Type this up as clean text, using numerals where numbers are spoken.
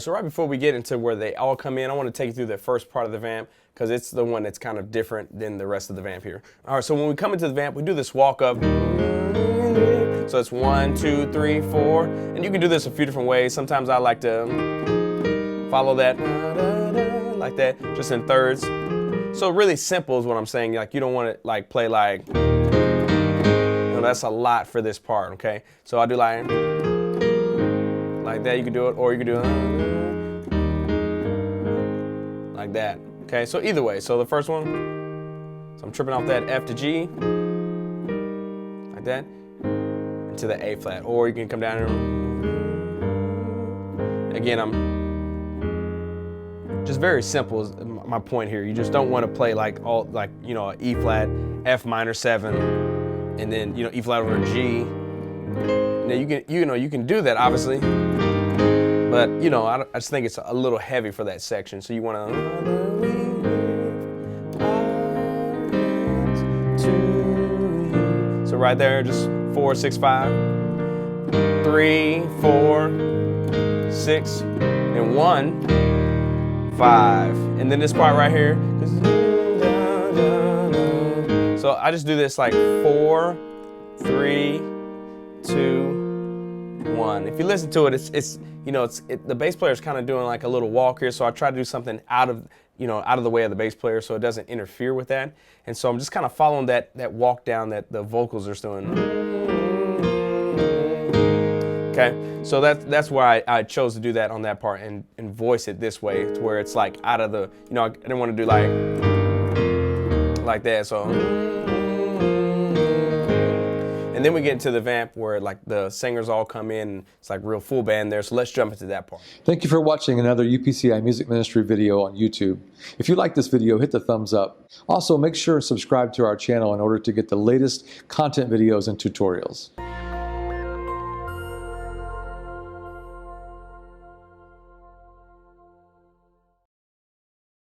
right, so right before we get into where they all come in, I want to take you through the first part of the vamp because it's the one that's kind of different than the rest of the vamp here. All right, so when we come into the vamp, we do this walk up. So it's 1, 2, 3, 4, and you can do this a few different ways. Sometimes I like to follow that like that, just in thirds. So really simple is what I'm saying. Like you don't want to like play like, you know, that's a lot for this part, okay? So I do like that, you can do it, or you can do it like that, okay? So either way, so the first one, so I'm tripping off that F to G, like that, into the A flat, or you can come down here. Again, I'm just very simple is my point here. You just don't want to play like all, like, you know, E flat, F minor 7, and then, you know, E flat over G. Now you can do that obviously, but you know, I just think it's a little heavy for that section. So you want to, so right there, just 4, 6, 5, 3, 4, 6, and 1, 5, and then this part right here. So I just do this like 4, 3, 2, 1. If you listen to it, it's you know, the bass player is kind of doing like a little walk here. So I try to do something out of the way of the bass player, so it doesn't interfere with that. And so I'm just kind of following that walk down that the vocals are doing. Okay, so that's why I chose to do that on that part and voice it this way, to where it's like out of the, you know, I didn't want to do like that. So. And then we get into the vamp where like the singers all come in, and it's like real full band there. So let's jump into that part. Thank you for watching another UPCI Music Ministry video on YouTube. If you like this video, hit the thumbs up. Also, make sure to subscribe to our channel in order to get the latest content videos and tutorials.